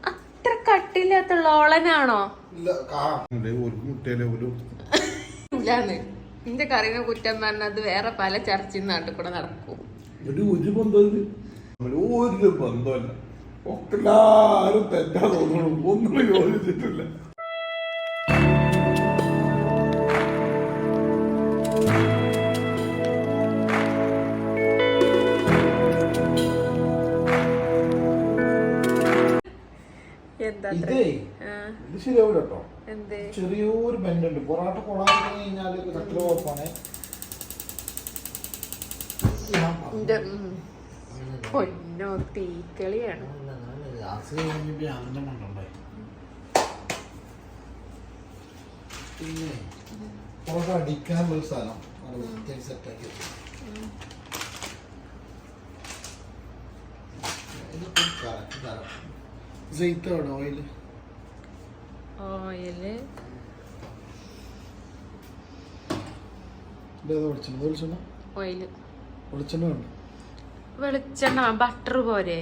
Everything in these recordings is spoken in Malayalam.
അത്ര കട്ടില്ലാത്തുള്ള ഓളനാണോ? നിന്റെ കറിനെ കുറ്റം പറഞ്ഞത് വേറെ പല ചർച്ചയും നാട്ടിൽ കൂടെ നടക്കും. ഒരു ബന്ധമല്ല, ഒക്കെ എല്ലാരും തെറ്റാ തോന്നണം, ഒന്നും യോജിച്ചിട്ടില്ല. ഇത് ശരിയാവില്ല കേട്ടോ. ചെറിയൊരു ബെൻഡുണ്ട്. പൊറാട്ട കൊളാൻ കഴിഞ്ഞാല് ചക്കര കുഴപ്പമാണ്. തീക്കളിയാണ്. പിന്നെ പൊറോട്ട അടിക്കാനുള്ള സ്ഥലം സെറ്റാക്കി ഓയില് വെളിച്ചെണ്ണ ബട്ടർ പോരെ?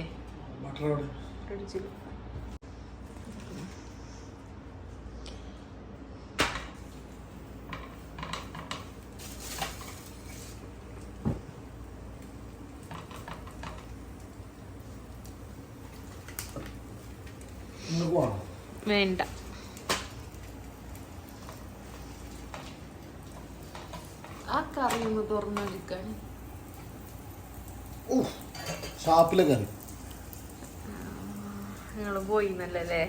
വേണ്ട. ആ കറി ഒന്ന് തുറന്നെടുക്കാൻ. ഷാപ്പിലെ കറി നിങ്ങള് പോയിന്നല്ലേ?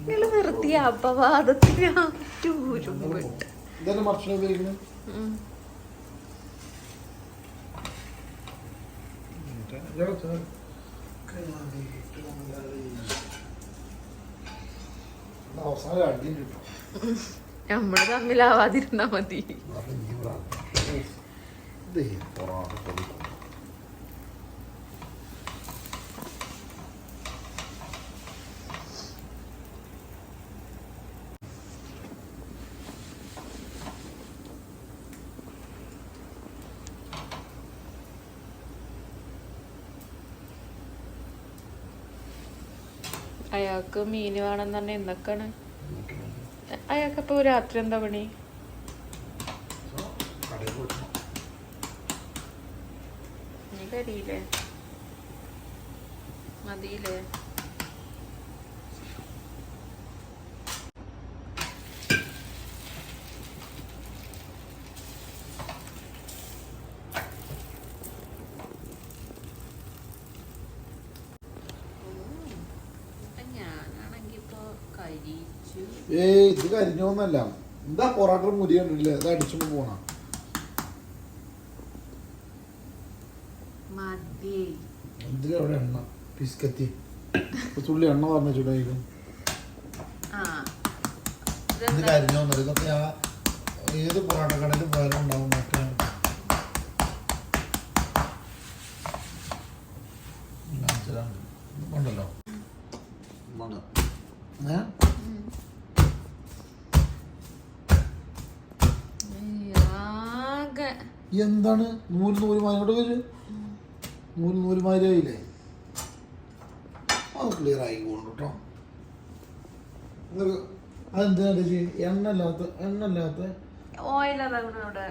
നിങ്ങള് നിർത്തിയ അപവാദത്തിന് ഭക്ഷണം ഉപയോഗിക്കുന്നത്. നമ്മള് തമ്മിലാവാതിരുന്നാ മതി. അയാൾക്ക് മീന് വേണം തന്നെ. എന്തൊക്കെയാണ് അയാൾക്കപ്പോ രാത്രി എന്താ പണി? നീ കരിയില്ലേ? മതിയില്ലേ? ഇത് കരിഞ്ഞോന്നല്ല, എന്താ പൊറാട്ട മുരി കണ്ടില്ലേ? അത് അടിച്ചോണ്ട് പോണ എന്തിനവിടെ എണ്ണ പിസ്കത്തി തുള്ളി എണ്ണ പറഞ്ഞ ചൂടായിരിക്കും. ഇത് കരിഞ്ഞോന്നല്ല, ഇതൊക്കെ ഏത് പൊറാട്ട കടയിൽ പോയാലും ഉണ്ടാവും. മറ്റേ ഉണ്ടല്ലോ എന്താണ് നൂലുമാരോട് വര് നൂലുമാരായില്ലേ? അത് ക്ലിയർ ആയിക്കോളൂ കേട്ടോ. അതെന്തിനാ എണ്ണല്ലാത്ത ഓയിൽ അതവിടെ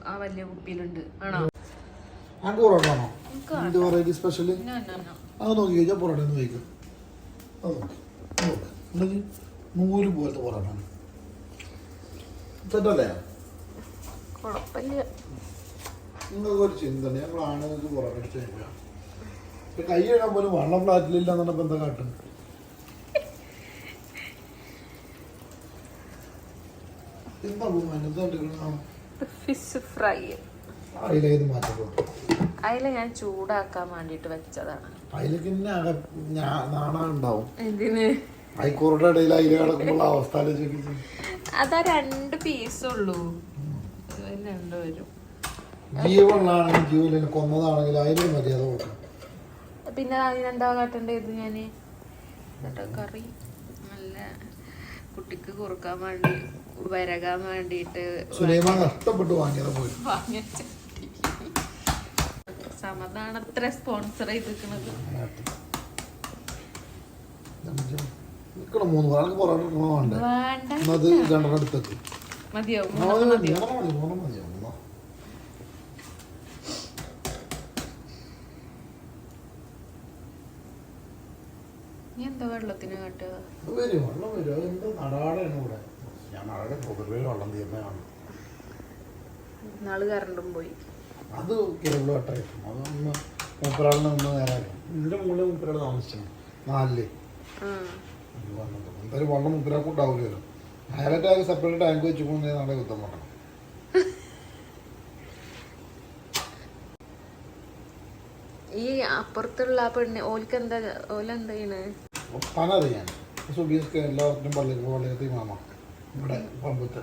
ആ വലിയ കുപ്പിയിലുണ്ട്. ആണോ? ആണ്ട് പൊറോട്ട ആണോ? എന്ത് വെറൈറ്റി സ്പെഷ്യല്? അത് നോക്കി കഴിച്ചാൽ പൊറോട്ട ഒന്ന് കഴിക്കും. അത് നോക്കി നൂല് പോലത്തെ പൊറോട്ട തെറ്റല്ലേ? നിങ്ങൾക്ക് ഒരു ചിന്ത, ഞങ്ങൾ ആണുങ്ങൾക്ക് പൊറോട്ട അടിച്ചു കഴിക്കാം. കൈ കഴുകാൻ പോലും വെള്ളം ഫ്ലാറ്റിലില്ല എന്നപ്പോ എന്താ കാട്ടും? എന്താ ഫിഷ് ഫ്രൈ. അയിലേത് മാറ്റം? അയില ഞാൻ ചൂടാക്കാൻ വേണ്ടിട്ട് വെച്ചതാണ്. അയിലേക്ക് നാണ ഉണ്ടാവും. എന്തിന്? അയക്കൂറുടെ ഇടയിൽ അയില കിടക്കുമ്പോൾ അവസ്ഥ അതാ 2 പീസുള്ളൂ. രണ്ടുപേരും ജീവനുള്ളതാണെങ്കിൽ ജീവനെ കൊന്നതാണെങ്കിൽ അതിന് മര്യാദ കൊടുക്കണം. പിന്നെ അതിനെന്താ കാട്ടേണ്ടത്? ഞാന് കറി നല്ല കുട്ടിക്ക് കുറുക്കാൻ വേണ്ടി വരകാൻ വേണ്ടിട്ട് സുലൈമാൻ കഷ്ടപ്പെട്ട് വാങ്ങിയത് പോയി. സമതാണ് അത്ര സ്പോൺസർ ചെയ്തിരിക്കുന്നത്. എടുക്കണം 3 ആൾക്ക് പൊറോട്ട എടുക്കണോ വേണ്ടേ? അത് 2 അടുത്തേക്ക് മതിയോ? മതിയോ? എന്താ വെള്ളത്തിന് കാട്ടുക? വെള്ളം വരും. അതെന്താ നടാടാണ് ഇവിടെ. ഞാൻ നടാടെ പൊതുവേ വെള്ളം തീർന്നതാണ്. നാള് കറണ്ടും പോയി. അത് കേരള കട്ടായിട്ടും അതൊന്ന് മൂപ്പരാളിനെ നിന്ന് നേരാക്കി. ഇതിന്റെ മുകളിൽ മൂപ്പരാൾ താമസിച്ചു 4 എന്തായാലും വെള്ളം മൂപ്പരാൾക്ക് ഉണ്ടാവില്ലല്ലോ. അയാളായിട്ട് സെപ്പറേറ്റ് ടാങ്ക് വെച്ച് പോകുന്നേ നാളെ യുദ്ധം വേണം. ഈ അപ്പുറത്തുള്ള ആ പെണ്ണ് ഓലെന്താ ചെയ്യണേ? പനറിയാൻ സുബീസ്ക്ക് എല്ലാവർക്കും പള്ളിയത്തി മാമ ഇവിടെ പമ്പത്ത്.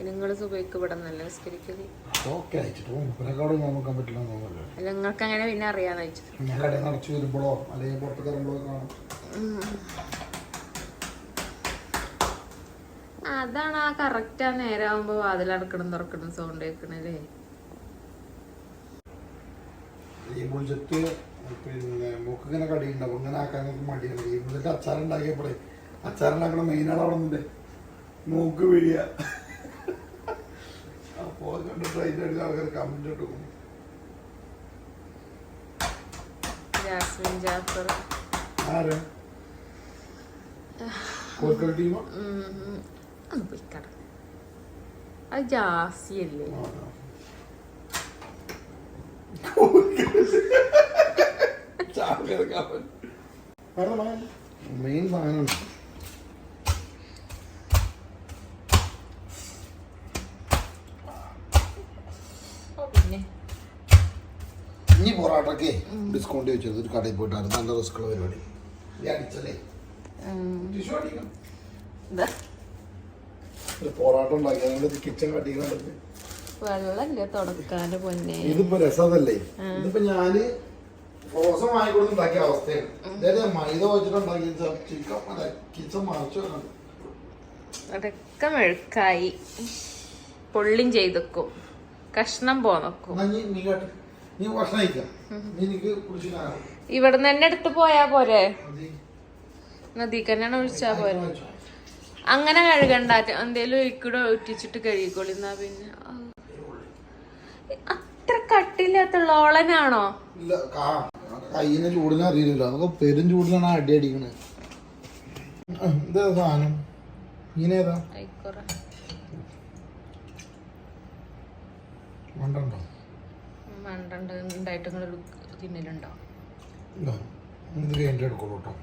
നിങ്ങള് സുബൈക്ക് ഇവിടെ നല്ല നിസ്കരിക്കല്. ഓക്കെ അയച്ചിട്ട് മൂപ്പരക്കാട് നോക്കാൻ പറ്റില്ല തോന്നുന്നല്ലോ. അല്ല നിങ്ങൾക്ക് അങ്ങനെ പിന്നെ അറിയാന്ന് വെച്ചത്. ഞാൻ കടയിൽ നടച്ചു വരുമ്പോഴോ അല്ലെങ്കിൽ പുറത്ത് കയറുമ്പോഴോ കാണും. അതാണ് ആ കറക്റ്റ് ആ നേരാകുമ്പോ വാതിലടക്കണം തുറക്കണം സൗണ്ട് കേൾക്കണല്ലേ. ഈ ബുൾജറ്റ് പിന്നെ മൂക്കിങ്ങനെ കടിയുണ്ടാവും. ഇങ്ങനെ ആക്കാൻ മടിയാണ്. ഈ ബുൾജറ്റ് അച്ചാറുണ്ടാക്കിയപ്പോഴേ അച്ചാറുണ്ടാക്കണ മെയിനാണ് അവിടെ നിന്നിട്ട് മൂക്ക് വീഴിയ. അപ്പോൾ കണ്ട് ട്രെയിൻ അടിച്ച ആൾക്കാർ കമന്റ് ഇട്ടു. ആര് കോഴിക്കോട് ടീമോ? അത് ജാസിയല്ലേ? മെയിൻ സാധനം ഇനി പൊറാട്ടൊക്കെ ഡിസ്കൗണ്ട് വെച്ചത് ഒരു കടയിൽ പോയിട്ടായിരുന്നു. നല്ല റിസ്ക്കുള്ള പരിപാടി. അടിച്ചല്ലേ പൊറാട്ട ഉണ്ടാക്കി കിച്ചൺ കട്ടിക്കുന്നത് വെള്ളല്ലേ തുടക്കാന് പൊന്നെ. ഇതിപ്പോ രസമല്ലേ? ഇതിപ്പോ ഞാന് ഫ്രോസൺ വാങ്ങിക്കൊടുത്തുണ്ടാക്കിയ അവസ്ഥയാണ്. ഇതേ മൈദ വെച്ചിട്ടുണ്ടാക്കിയ ചിക്കൻ കിച്ചൺ മറിച്ചു അതൊക്കെ മെഴുക്കായി പൊള്ളിയും ചെയ്തേക്കും. കഷ്ണം പോന്നേക്കും. നീ ഭക്ഷണം കഴിക്കാം. ഇവിടുന്ന് തന്നെ എടുത്ത് പോയാ പോരെ? നദിക്ക് തന്നെയാണ് ഒഴിച്ചാ പോരെ? അങ്ങനെ കഴുകണ്ട. എന്തേലും ഒഴിക്കൂടെ ഒറ്റിച്ചിട്ട് കഴുകിക്കോളിന്നാ. പിന്നെ അത്ര കട്ടില്ലാത്തുള്ള ഓളനാണോ? ഇല്ല, കയ്യിന് ചൂടിനെ അറിയില്ലല്ലോ. അതൊക്കെ പെരും ചൂടിലാണ് അടി അടിക്കണത്. എന്താ സാധനം? ഇങ്ങനേതാ മണ്ടുണ്ടോ? മണ്ടുണ്ട്. ഉണ്ടായിട്ട് നിങ്ങളൊരു തിന്നലുണ്ടോ? ഇത് കഴിഞ്ഞിട്ട് എടുക്കുള്ളൂ കേട്ടോ.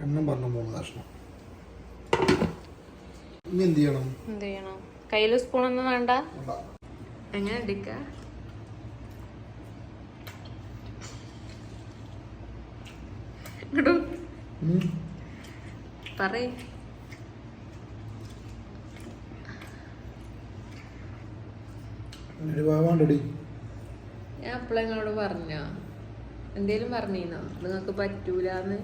എണ്ണം പറഞ്ഞ 3 കഷ്ണം. ഇനി എന്ത് ചെയ്യണം? കയ്യില് സ്പൂണൊന്നും വേണ്ട. എങ്ങനെ എടുക്ക? പറയ്. ഞാൻ അപ്പളങ്ങളോട് പറഞ്ഞോ? എന്തേലും പറഞ്ഞീന്നോ നിങ്ങൾക്ക് പറ്റൂലെന്ന്?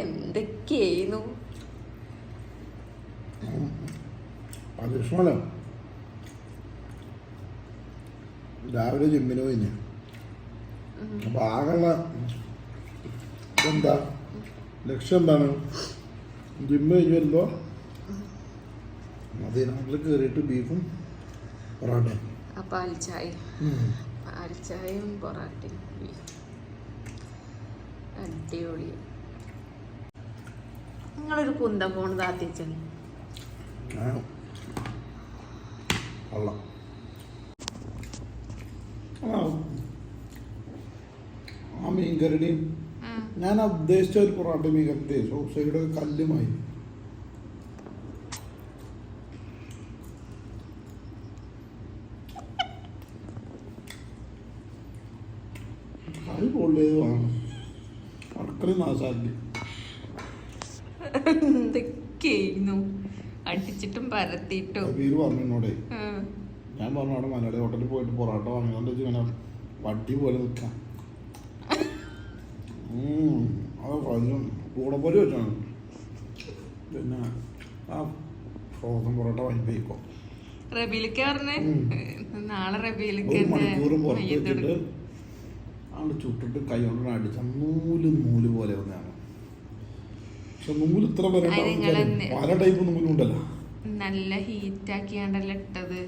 എന്തൊക്കെയായിരുന്നു രാവിലെ ജിമ്മിന് പോയിന്. അപ്പൊ ആകെയുള്ള എന്താ ലക്ഷ്യം എന്താണ്? ജിമ്മ് കഴിഞ്ഞ് വരുമ്പോ മദീനാട്ടിൽ കയറിയിട്ട് ബീഫും പൊറാട്ടയും പാൽച്ചായയും പൊറാട്ടയും അടിപൊളി. നിങ്ങളൊരു കുന്തം പോണ് താത്തിച്ചൻ ആ മീൻകറിയുടെയും ഞാൻ ഉദ്ദേശിച്ച ഒരു പൊറാട്ട മീൻകറിന്റെ സൈഡ് കല്ലുമായി. കറി പൊള്ളിയത് വേണം. അത്രയും നാശാക്കി എന്തൊക്കെയായിരുന്നു അടിച്ചിട്ടും പരത്തിയിട്ടും. പേര് പറഞ്ഞോടെ ഞാൻ പറഞ്ഞു അവിടെ മലയാളി ഹോട്ടലിൽ പോയിട്ട് പൊറോട്ട വാങ്ങിക്കൊണ്ട് ഇങ്ങനെ വട്ടി പോലെ നിൽക്കാം. അത് കഴിഞ്ഞും കൂടെ പോലെ വെച്ചാണ്. പിന്നെ ആ ഫ്രോസൺ പൊറോട്ട വാങ്ങിക്കോ. റബീലിക്ക പറഞ്ഞേ നാളെ റബീലിക്ക മണിക്കൂറും പുറത്ത് വെച്ചിട്ട് അവിടെ ചുട്ടിട്ട് കൈ കൊണ്ട് അടിച്ച നൂല് പോലെ വന്നതാണ്. പക്ഷെ നൂല് ഇത്ര വരെ പല ടൈപ്പ് നൂലുണ്ടല്ലോ. നല്ല ഹീറ്റ് ആക്കിയാണ്ടല്ല ഇട്ടത്.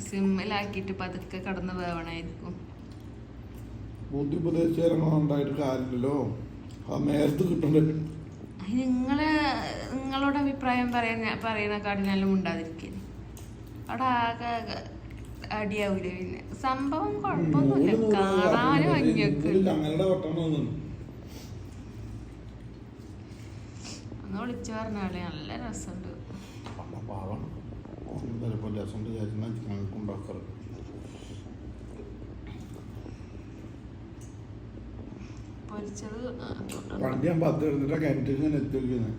സിമ്മിലാക്കിട്ട് പതുക്കെ കടന്ന് വേവണായിരിക്കും. ബുദ്ധിപദേശങ്ങളുണ്ടായിട്ട് കാര്യമില്ലല്ലോ. അത് നേരത്തെ കിട്ടണ്ടേ. നിങ്ങളോട് അഭിപ്രായം പറയണക്കാടിനെല്ലാം ഉണ്ടാതിരിക്കേ. അവിടെ ആകെ അടിയാവൂലേ. പിന്നെ സംഭവം കുഴപ്പമൊന്നുമില്ല, കാണാനും ഭംഗിയൊക്കെ. അന്ന് വിളിച്ചു പറഞ്ഞാലേ നല്ല രസമുണ്ട്. പൊരിച്ചത് പണ്ട് ഞാൻ 10 എടുത്തിട്ടാ കിണറ്റിൽ ഞാൻ എത്തിക്കുന്നത്.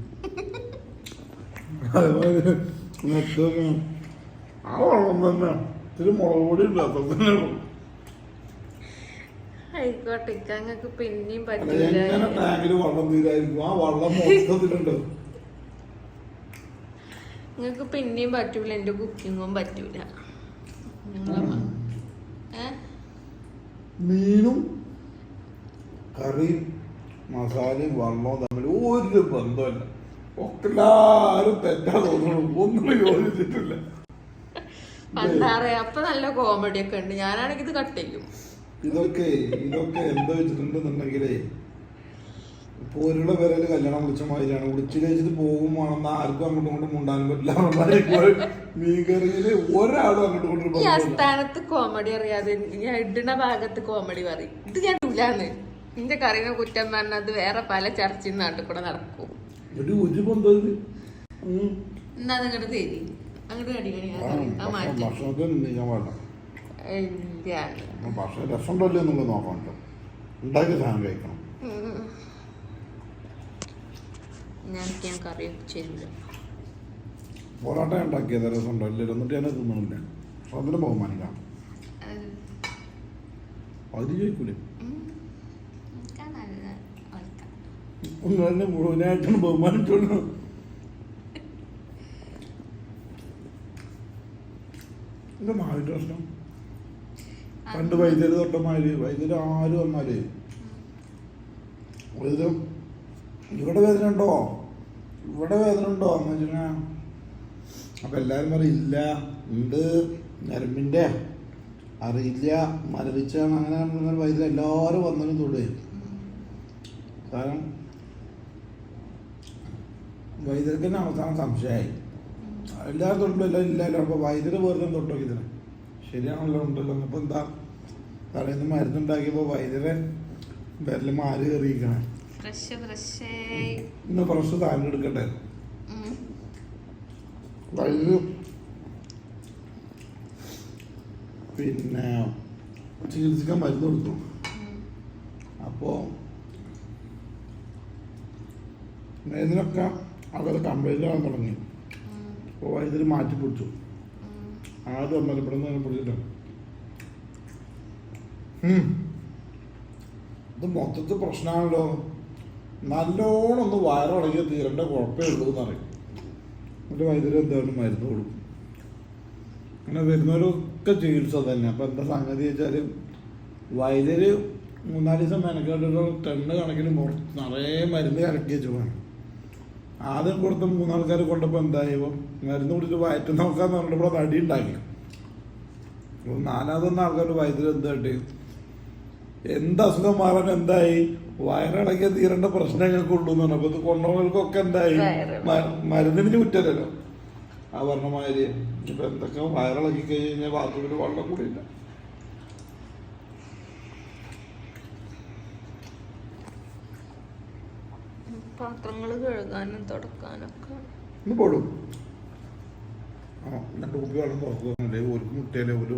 ആ വെള്ളം തന്നെ ഇത്തിരി മുളക് പൊടി ഉണ്ടാക്കും. ആയിക്കോട്ടെ, ഞങ്ങൾക്ക് പിന്നെയും എങ്ങനെ ടാങ്കില് വെള്ളം തീരായിരിക്കും? ആ വെള്ളം മൊത്തത്തിലുണ്ട്. നിങ്ങൾക്ക് പിന്നെയും പറ്റൂല, എന്റെ കുക്കിങ്ങും പറ്റൂല. മീനും കറിയും മസാലയും വെള്ളവും തമ്മിൽ ഒരു ബന്ധമല്ല. ഒക്കെ എല്ലാരും തെറ്റാ തോന്നുന്നു, ഒന്നും യോജിച്ചിട്ടില്ല. അപ്പൊ നല്ല കോമഡി ഒക്കെ ഉണ്ട്. ഞാനാണെങ്കിൽ ഇത് കട്ട് ചെയ്യും. ഇതൊക്കെ എന്താ വെച്ചിട്ടുണ്ടെന്നുണ്ടെങ്കിലേ പോലുള്ള പേരല് കല്യാണം വിളിച്ച മാതിരിയാണ്. വിളിച്ചു കഴിച്ചിട്ട് പോകുമ്പോണെന്ന് ആർക്കും അങ്ങോട്ടും ഇങ്ങോട്ടും മുണ്ടാനും പറ്റില്ല. മീൻകറിയില് ഒരാളും അങ്ങോട്ടും ഇങ്ങോട്ടും. ഈ ആസ്ഥാനത്ത് കോമഡി അറിയാതെ ഞാൻ ഇടുന്ന ഭാഗത്ത് കോമഡി പറയും. ഇത് ഞാൻ ഇല്ലാന്ന് നിന്റെ കറിനെ കുറ്റം പറഞ്ഞത് വേറെ പല ചർച്ചയും നാട്ടിൽ കൂടെ നടക്കും. എന്നാ നിങ്ങടെ തേരി അങ്ങോട്ട് കടിക്കണി ഭക്ഷണം രസമുണ്ടല്ലോ എന്നുള്ളത് നോക്കണം. ഉണ്ടാക്കിയ സാധനം കഴിക്കണം. ഞാൻ കറി ചെയ്യില്ല. പൊറോട്ട ഉണ്ടാക്കിയത് രസമുണ്ടോ ഇല്ലല്ലോ, എന്നിട്ട് ഞാൻ തിന്നണില്ല. അതിന് ബഹുമാനിക്കാം. അത് ചോദിക്കൂലേ, ഒന്നും മുഴുവനായിട്ടാണ് ബഹുമാനിച്ചോളൂ. എന്താ മാവിന്റെ പ്രശ്നം? പണ്ട് വൈദ്യുതി തൊട്ടമാര് വൈദ്യുതി ആര് വന്നാലേ വൈദ്യുതി ഇവിടെ വേദന ഉണ്ടോ എന്ന് വെച്ചാ അപ്പൊ എല്ലാരും പറയും ഇല്ല, ഉണ്ട്, ഞരമ്പിന്റെ അറിയില്ല, മരവിച്ചാണ്, അങ്ങനെ വൈദ്യുതി എല്ലാവരും വന്നതിനും തൊടേ. കാരണം വൈദ്യുതിക്ക് തന്നെ അവസാനം സംശയമായി. എല്ലാവരും തൊട്ടും എല്ലാം ഇല്ലല്ലോ. അപ്പൊ വൈദ്യുതി വെറുതെ തൊട്ടോ ഇതിന് ശരിയാണല്ലോ, ഉണ്ടല്ലോ. അപ്പൊ എന്താ തലേന്ന് മരുന്നുണ്ടാക്കിയപ്പോ വൈദ്യുതി വിരല് മാറി കയറിയിരിക്കണേ. ഇന്ന് ഫ്രഷ് താരം എടുക്കട്ടെ. വൈദ്യുതി പിന്നെ ചികിത്സിക്കാൻ മരുന്ന് കൊടുത്തു. അപ്പോ ഇതിനൊക്കെ അവരെ കംപ്ലൈന്റ് ആവാൻ തുടങ്ങി. അപ്പോൾ വൈദ്യുതി മാറ്റി പിടിച്ചു. ആദ്യം ഒന്നല്ല ഇവിടെ നിന്ന് പിടിച്ചിട്ട് ഇത് മൊത്തത്തിൽ പ്രശ്നമാണല്ലോ. നല്ലോണം ഒന്ന് വയറിളകിയ തീരേണ്ട കുഴപ്പമേ ഉള്ളൂ എന്നറിയും. എന്നിട്ട് വൈദ്യുതി എന്താണ് മരുന്ന് കൊടുക്കും. അങ്ങനെ വരുന്നവരൊക്കെ ചികിത്സ തന്നെ. അപ്പം എന്താ സംഗതി വെച്ചാൽ വൈദ്യുതി 3-4 ദിവസം മെനക്കാട്ടൊരു ടണ്ണ് കണക്കിന് നിറയെ മരുന്ന് കലക്കി വെച്ചു വേണം. ആദ്യം കൊടുത്ത 3 ആൾക്കാർ കൊണ്ടപ്പോൾ എന്തായപ്പോൾ മരുന്ന് കുടിച്ച് വയറ്റ് നോക്കാന്ന് പറഞ്ഞിട്ട് ഇവിടെ തടി ഉണ്ടാക്കി. 4ാമതൊന്നും ആൾക്കാർ വൈദ്യുതി എന്തായിട്ട് എന്ത് അസുഖം മാറാൻ എന്തായി വയറിളകിയ തീരേണ്ട പ്രശ്നങ്ങൾക്ക് ഉള്ളൂ എന്ന് പറഞ്ഞപ്പോൾ ഇത് കൊണ്ടുപോകൾക്കൊക്കെ എന്തായി മരുന്നിന് കുറ്റല്ലോ. ആ പറഞ്ഞമാതിരി ഇപ്പൊ എന്തൊക്കെ വയറിളക്കി കഴിഞ്ഞാൽ ബാത്റൂമിൽ വെള്ളം കൂടിയില്ല. പാത്രങ്ങൾ കഴുകാനും തുടക്കാനൊക്കെ ഒന്ന് പോടും. 2 കുപ്പി വെള്ളം തുറക്കുന്നില്ലേ, ഒരു മുട്ടയിലെ ഒരു